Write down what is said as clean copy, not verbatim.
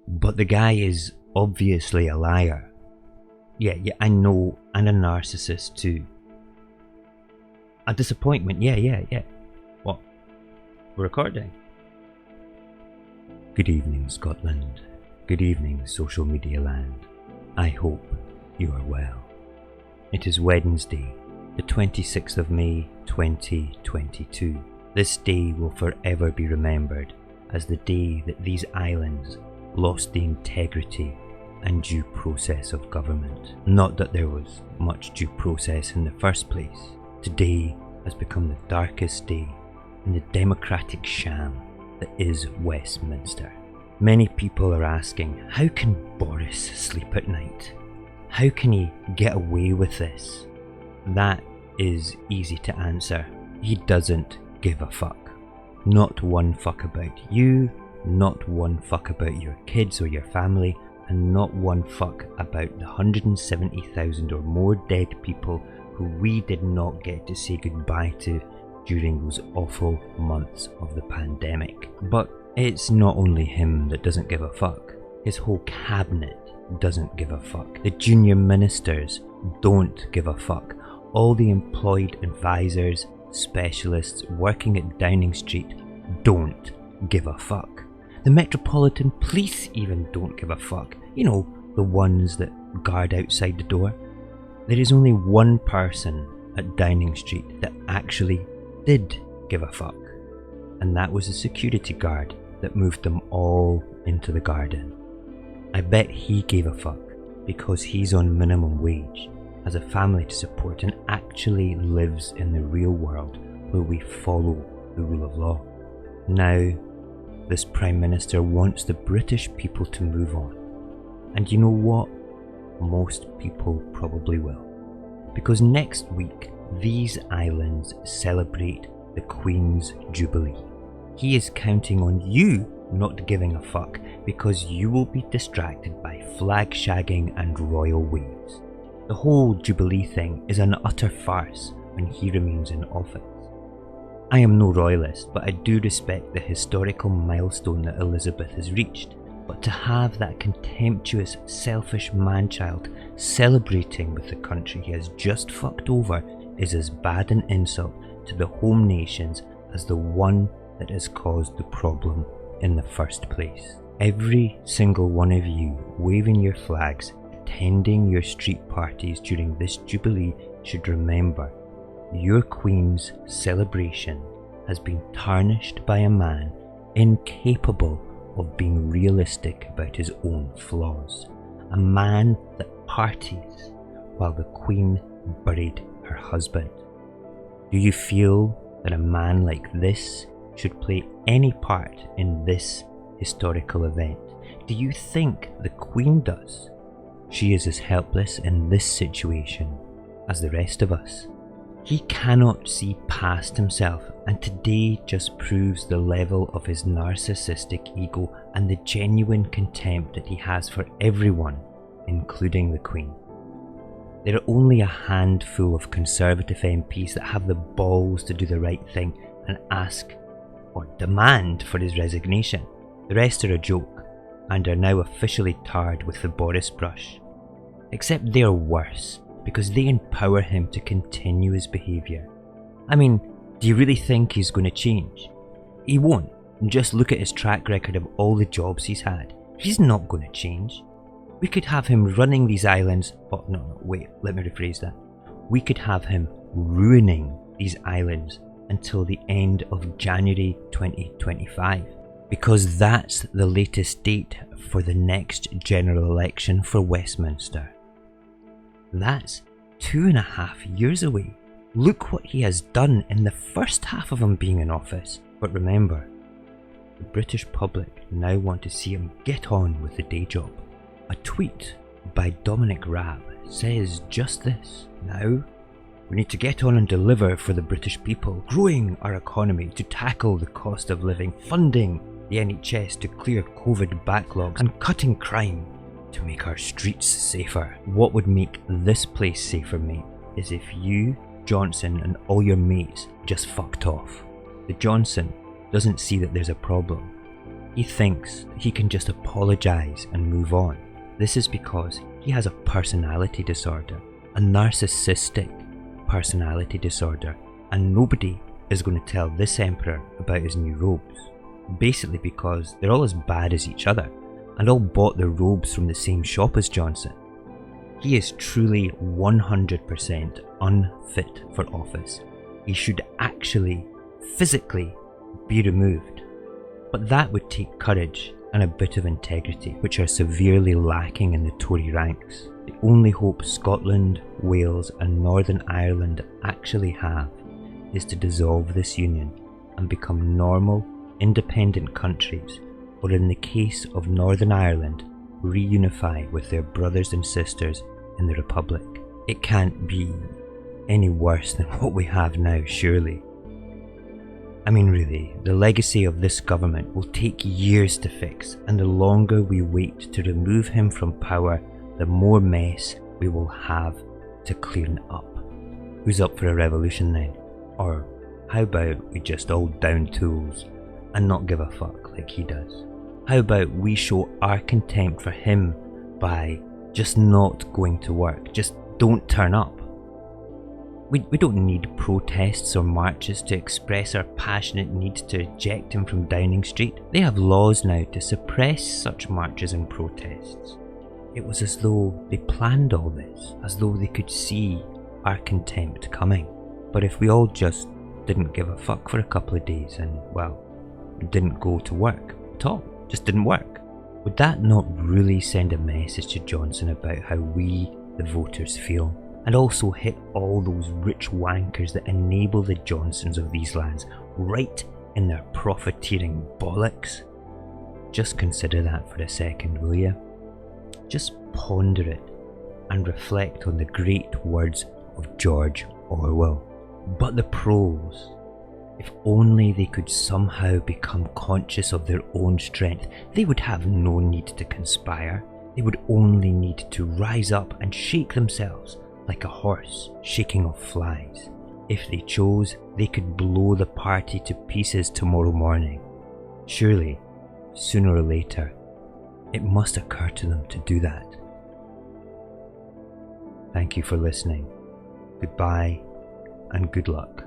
But the guy is obviously a liar. Yeah, I know, and a narcissist too. A disappointment, yeah. What? We're recording? Good evening, Scotland. Good evening, social media land. I hope you are well. It is Wednesday, the 26th of May, 2022. This day will forever be remembered as the day that these islands lost the integrity and due process of government. Not that there was much due process in the first place. Today has become the darkest day in the democratic sham that is Westminster. Many people are asking, how can Boris sleep at night? How can he get away with this? That is easy to answer. He doesn't give a fuck. Not one fuck about you, not one fuck about your kids or your family, and not one fuck about the 170,000 or more dead people who we did not get to say goodbye to during those awful months of the pandemic. But it's not only him that doesn't give a fuck. His whole cabinet doesn't give a fuck. The junior ministers don't give a fuck. All the employed advisors, specialists working at Downing Street don't give a fuck. The Metropolitan Police even don't give a fuck. You know, the ones that guard outside the door. There is only one person at Downing Street that actually did give a fuck, and that was the security guard that moved them all into the garden. I bet he gave a fuck because he's on minimum wage, has a family to support, and actually lives in the real world where we follow the rule of law. Now, this Prime Minister wants the British people to move on. And you know what? Most people probably will. Because next week, these islands celebrate the Queen's Jubilee. He is counting on you not giving a fuck because you will be distracted by flag shagging and royal waves. The whole Jubilee thing is an utter farce when he remains in office. I am no royalist, but I do respect the historical milestone that Elizabeth has reached. But to have that contemptuous, selfish manchild celebrating with the country he has just fucked over is as bad an insult to the home nations as the one that has caused the problem in the first place. Every single one of you waving your flags, attending your street parties during this Jubilee should remember your Queen's celebration has been tarnished by a man incapable of being realistic about his own flaws. A man that parties while the Queen buried her husband. Do you feel that a man like this should play any part in this historical event? Do you think the Queen does? She is as helpless in this situation as the rest of us. He cannot see past himself, and today just proves the level of his narcissistic ego and the genuine contempt that he has for everyone, including the Queen. There are only a handful of Conservative MPs that have the balls to do the right thing and ask or demand for his resignation. The rest are a joke and are now officially tarred with the Boris brush. Except they are worse, because they empower him to continue his behaviour. I mean, do you really think he's going to change? He won't. Just look at his track record of all the jobs he's had. He's not going to change. We could have him running these islands. Oh, no, wait, let me rephrase that. We could have him ruining these islands until the end of January 2025. Because that's the latest date for the next general election for Westminster. That's 2.5 years away. Look what he has done in the first half of him being in office. But remember, the British public now want to see him get on with the day job. A tweet by Dominic Raab says just this. Now, we need to get on and deliver for the British people, growing our economy to tackle the cost of living, funding the NHS to clear COVID backlogs, and cutting crime to make our streets safer. What would make this place safer, mate, is if you, Johnson, and all your mates just fucked off. The Johnson doesn't see that there's a problem. He thinks that he can just apologise and move on. This is because he has a personality disorder, a narcissistic personality disorder, and nobody is going to tell this emperor about his new robes. Basically because they're all as bad as each other, and all bought their robes from the same shop as Johnson. He is truly 100% unfit for office. He should actually, physically, be removed. But that would take courage and a bit of integrity, which are severely lacking in the Tory ranks. The only hope Scotland, Wales and Northern Ireland actually have is to dissolve this union and become normal, independent countries, or in the case of Northern Ireland, reunify with their brothers and sisters in the Republic. It can't be any worse than what we have now, surely. I mean really, the legacy of this government will take years to fix, and the longer we wait to remove him from power, the more mess we will have to clean up. Who's up for a revolution then? Or how about we just all down tools and not give a fuck like he does? How about we show our contempt for him by just not going to work? Just don't turn up. We don't need protests or marches to express our passionate need to eject him from Downing Street. They have laws now to suppress such marches and protests. It was as though they planned all this, as though they could see our contempt coming. But if we all just didn't give a fuck for a couple of days and, well, didn't go to work at all, just didn't work, would that not really send a message to Johnson about how we, the voters, feel? And also hit all those rich wankers that enable the Johnsons of these lands right in their profiteering bollocks? Just consider that for a second, will you? Just ponder it and reflect on the great words of George Orwell. But the pros, if only they could somehow become conscious of their own strength, they would have no need to conspire. They would only need to rise up and shake themselves like a horse shaking off flies. If they chose, they could blow the party to pieces tomorrow morning. Surely, sooner or later, it must occur to them to do that. Thank you for listening. Goodbye and good luck.